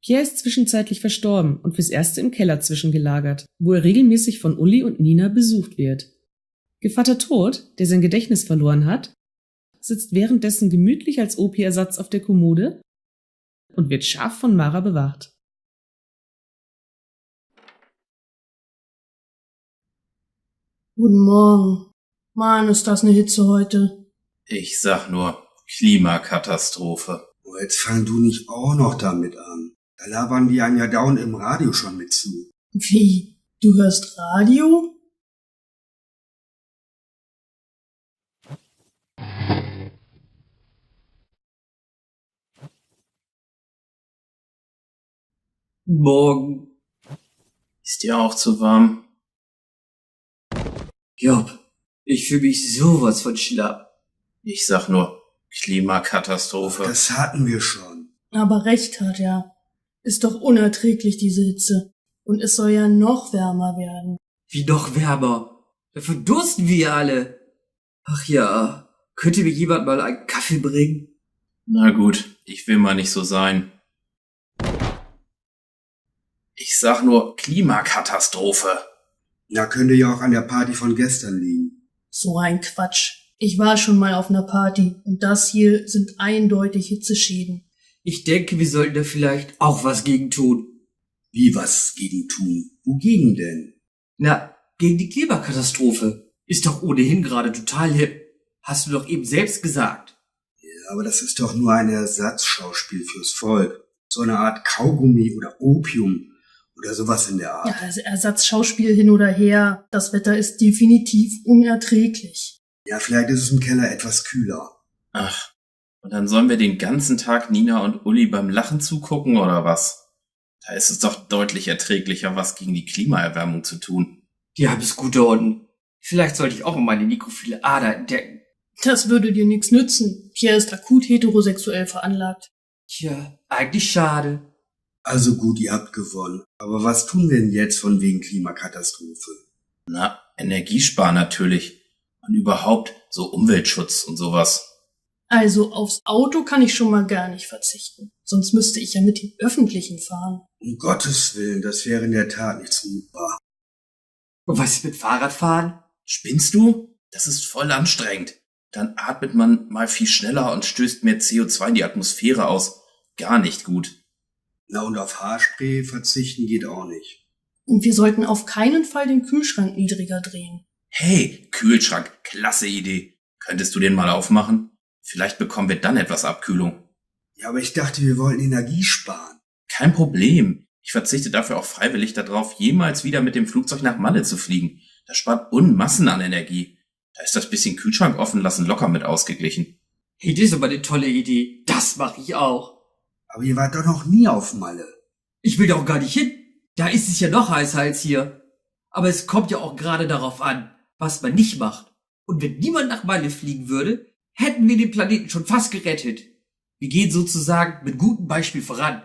Pierre ist zwischenzeitlich verstorben und fürs Erste im Keller zwischengelagert, wo er regelmäßig von Uli und Nina besucht wird. Gevatter Tod, der sein Gedächtnis verloren hat, sitzt währenddessen gemütlich als OP-Ersatz auf der Kommode und wird scharf von Mara bewacht. Guten Morgen. Mann, ist das eine Hitze heute. Ich sag nur Klimakatastrophe. Oh, jetzt fang du nicht auch noch damit an. Da labern die einem ja dauernd im Radio schon mit zu. Wie? Du hörst Radio? Morgen. Ist dir auch zu warm? Job, ich fühle mich sowas von schlapp. Ich sag nur Klimakatastrophe. Das hatten wir schon. Aber recht hat er. Ist doch unerträglich, diese Hitze. Und es soll ja noch wärmer werden. Wie noch wärmer. Da verdursten wir alle. Ach ja, könnte mir jemand mal einen Kaffee bringen? Na gut, ich will mal nicht so sein. Ich sag nur Klimakatastrophe. Na, könnte ja auch an der Party von gestern liegen. So ein Quatsch. Ich war schon mal auf einer Party und das hier sind eindeutig Hitzeschäden. Ich denke, wir sollten da vielleicht auch was gegen tun. Wie was gegen tun? Wogegen denn? Na, gegen die Klimakatastrophe. Ist doch ohnehin gerade total hip. Hast du doch eben selbst gesagt. Ja, aber das ist doch nur ein Ersatzschauspiel fürs Volk. So eine Art Kaugummi oder Opium oder sowas in der Art. Ja, also Ersatzschauspiel hin oder her. Das Wetter ist definitiv unerträglich. Ja, vielleicht ist es im Keller etwas kühler. Ach, und dann sollen wir den ganzen Tag Nina und Uli beim Lachen zugucken oder was? Da ist es doch deutlich erträglicher, was gegen die Klimaerwärmung zu tun. Die haben es gut da unten. Vielleicht sollte ich auch mal meine nekrophile Ader entdecken. Das würde dir nichts nützen. Pierre ist akut heterosexuell veranlagt. Tja, eigentlich schade. Also gut, ihr habt gewonnen. Aber was tun wir denn jetzt von wegen Klimakatastrophe? Na, Energiesparen natürlich. Und überhaupt so Umweltschutz und sowas. Also aufs Auto kann ich schon mal gar nicht verzichten. Sonst müsste ich ja mit den Öffentlichen fahren. Um Gottes Willen, das wäre in der Tat nicht zumutbar. Und was ist mit Fahrradfahren? Spinnst du? Das ist voll anstrengend. Dann atmet man mal viel schneller und stößt mehr CO2 in die Atmosphäre aus. Gar nicht gut. Na, und auf Haarspray verzichten geht auch nicht. Und wir sollten auf keinen Fall den Kühlschrank niedriger drehen. Hey, Kühlschrank, klasse Idee. Könntest du den mal aufmachen? Vielleicht bekommen wir dann etwas Abkühlung. Ja, aber ich dachte, wir wollten Energie sparen. Kein Problem. Ich verzichte dafür auch freiwillig darauf, jemals wieder mit dem Flugzeug nach Malle zu fliegen. Das spart Unmassen an Energie. Da ist das bisschen Kühlschrank offen lassen locker mit ausgeglichen. Hey, das ist aber eine tolle Idee. Das mache ich auch. Aber ihr wart doch noch nie auf Malle. Ich will da auch gar nicht hin. Da ist es ja noch heißer als hier. Aber es kommt ja auch gerade darauf an, was man nicht macht. Und wenn niemand nach Malle fliegen würde, hätten wir den Planeten schon fast gerettet. Wir gehen sozusagen mit gutem Beispiel voran.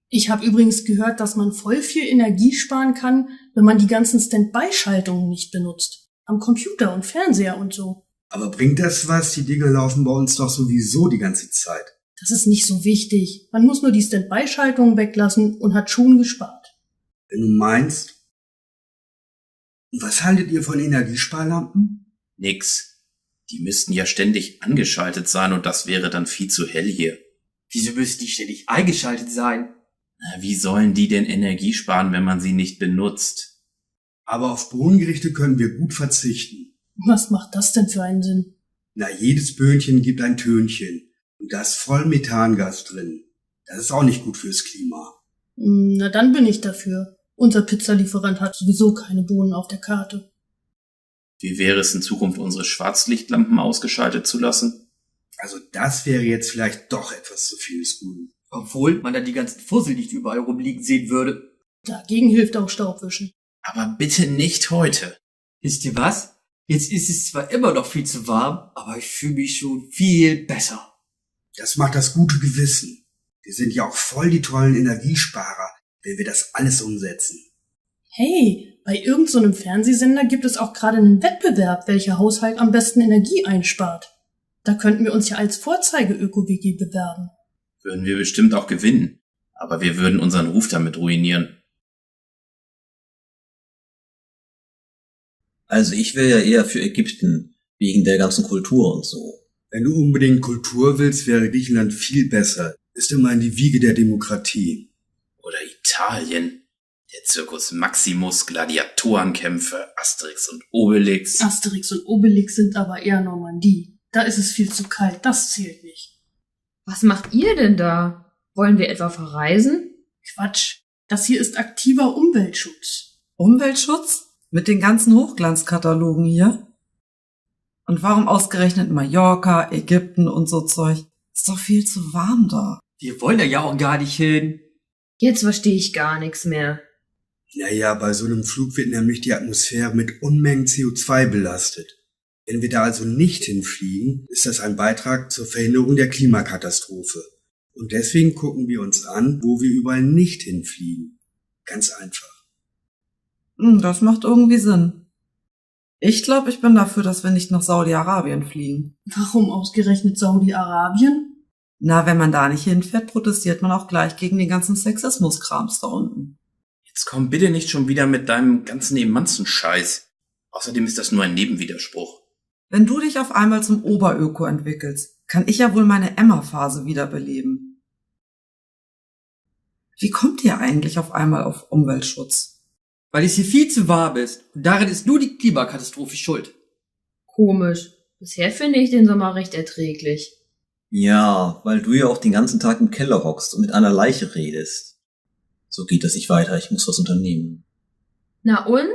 Ich habe übrigens gehört, dass man voll viel Energie sparen kann, wenn man die ganzen Standby-Schaltungen nicht benutzt. Am Computer und Fernseher und so. Aber bringt das was? Die Dinge laufen bei uns doch sowieso die ganze Zeit. Das ist nicht so wichtig. Man muss nur die Standby-Schaltungen weglassen und hat schon gespart. Wenn du meinst. Und was haltet ihr von Energiesparlampen? Nix. Die müssten ja ständig angeschaltet sein und das wäre dann viel zu hell hier. Wieso müssen die ständig eingeschaltet sein? Na, wie sollen die denn Energie sparen, wenn man sie nicht benutzt? Aber auf Bohnengerichte können wir gut verzichten. Was macht das denn für einen Sinn? Na, jedes Böhnchen gibt ein Tönchen. Und da ist voll Methangas drin. Das ist auch nicht gut fürs Klima. Na, dann bin ich dafür. Unser Pizzalieferant hat sowieso keine Bohnen auf der Karte. Wie wäre es in Zukunft, unsere Schwarzlichtlampen ausgeschaltet zu lassen? Also das wäre jetzt vielleicht doch etwas zu viel des Guten. Obwohl man dann die ganzen Fussel nicht überall rumliegen sehen würde. Dagegen hilft auch Staubwischen. Aber bitte nicht heute. Wisst ihr was? Jetzt ist es zwar immer noch viel zu warm, aber ich fühle mich schon viel besser. Das macht das gute Gewissen. Wir sind ja auch voll die tollen Energiesparer, wenn wir das alles umsetzen. Hey, bei irgend so einem Fernsehsender gibt es auch gerade einen Wettbewerb, welcher Haushalt am besten Energie einspart. Da könnten wir uns ja als Vorzeige-Öko-WG bewerben. Würden wir bestimmt auch gewinnen. Aber wir würden unseren Ruf damit ruinieren. Also ich wäre ja eher für Ägypten, wegen der ganzen Kultur und so. Wenn du unbedingt Kultur willst, wäre Griechenland viel besser. Ist immerhin die Wiege der Demokratie. Oder Italien. Der Circus Maximus, Gladiatorenkämpfe, Asterix und Obelix. Asterix und Obelix sind aber eher Normandie. Da ist es viel zu kalt, das zählt nicht. Was macht ihr denn da? Wollen wir etwa verreisen? Quatsch, das hier ist aktiver Umweltschutz. Umweltschutz? Mit den ganzen Hochglanzkatalogen hier? Und warum ausgerechnet Mallorca, Ägypten und so Zeug? Ist doch viel zu warm da. Wir wollen da ja auch gar nicht hin. Jetzt verstehe ich gar nichts mehr. Naja, bei so einem Flug wird nämlich die Atmosphäre mit Unmengen CO2 belastet. Wenn wir da also nicht hinfliegen, ist das ein Beitrag zur Verhinderung der Klimakatastrophe. Und deswegen gucken wir uns an, wo wir überall nicht hinfliegen. Ganz einfach. Das macht irgendwie Sinn. Ich glaube, ich bin dafür, dass wir nicht nach Saudi-Arabien fliegen. Warum ausgerechnet Saudi-Arabien? Na, wenn man da nicht hinfährt, protestiert man auch gleich gegen den ganzen Sexismuskrams da unten. Jetzt komm bitte nicht schon wieder mit deinem ganzen Emanzen-Scheiß. Außerdem ist das nur ein Nebenwiderspruch. Wenn du dich auf einmal zum Oberöko entwickelst, kann ich ja wohl meine Emma-Phase wiederbeleben. Wie kommt ihr eigentlich auf einmal auf Umweltschutz? Weil es hier viel zu warm ist. Und darin ist nur die Klimakatastrophe schuld. Komisch. Bisher finde ich den Sommer recht erträglich. Ja, weil du ja auch den ganzen Tag im Keller hockst und mit einer Leiche redest. So geht das nicht weiter, ich muss was unternehmen. Na und?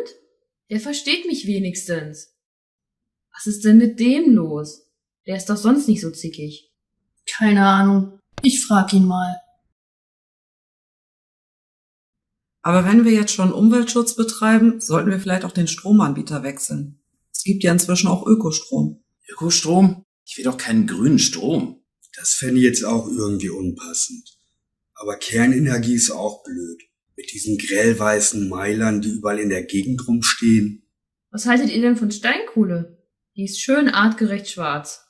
Der versteht mich wenigstens. Was ist denn mit dem los? Der ist doch sonst nicht so zickig. Keine Ahnung. Ich frag ihn mal. Aber wenn wir jetzt schon Umweltschutz betreiben, sollten wir vielleicht auch den Stromanbieter wechseln. Es gibt ja inzwischen auch Ökostrom. Ökostrom? Ich will doch keinen grünen Strom. Das fände ich jetzt auch irgendwie unpassend. Aber Kernenergie ist auch blöd. Mit diesen grellweißen Meilern, die überall in der Gegend rumstehen. Was haltet ihr denn von Steinkohle? Die ist schön artgerecht schwarz.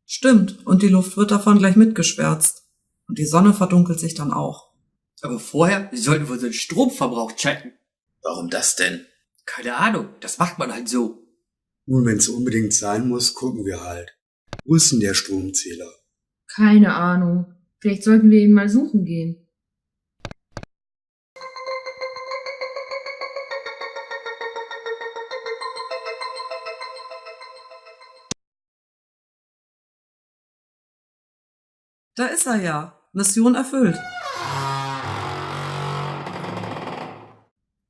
Stimmt, und die Luft wird davon gleich mitgeschwärzt. Und die Sonne verdunkelt sich dann auch. Aber vorher sollten wir unseren Stromverbrauch checken. Warum das denn? Keine Ahnung, das macht man halt so. Nun, wenn es unbedingt sein muss, gucken wir halt. Wo ist denn der Stromzähler? Keine Ahnung. Vielleicht sollten wir ihn mal suchen gehen. Da ist er ja. Mission erfüllt.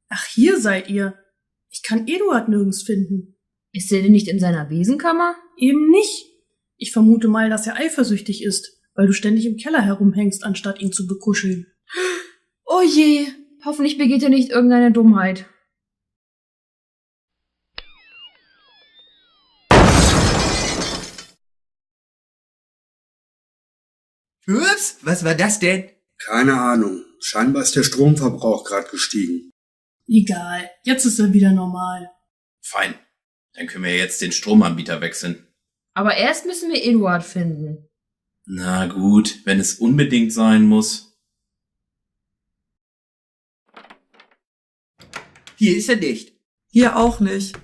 Ach, hier seid ihr. Ich kann Eduard nirgends finden. Ist er denn nicht in seiner Besenkammer? Eben nicht. Ich vermute mal, dass er eifersüchtig ist, weil du ständig im Keller herumhängst, anstatt ihn zu bekuscheln. Oh je, hoffentlich begeht er nicht irgendeine Dummheit. Ups, was war das denn? Keine Ahnung. Scheinbar ist der Stromverbrauch gerade gestiegen. Egal, jetzt ist er wieder normal. Fein. Dann können wir jetzt den Stromanbieter wechseln. Aber erst müssen wir Eduard finden. Na gut, wenn es unbedingt sein muss. Hier ist er nicht. Hier auch nicht.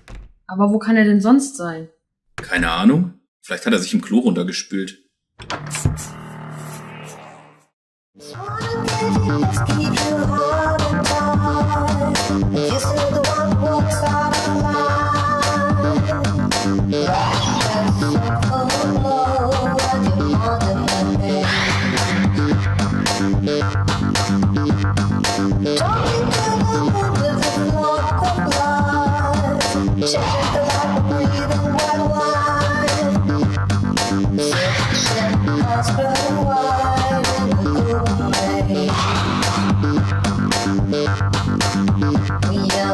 Aber wo kann er denn sonst sein? Keine Ahnung. Vielleicht hat er sich im Klo runtergespült. We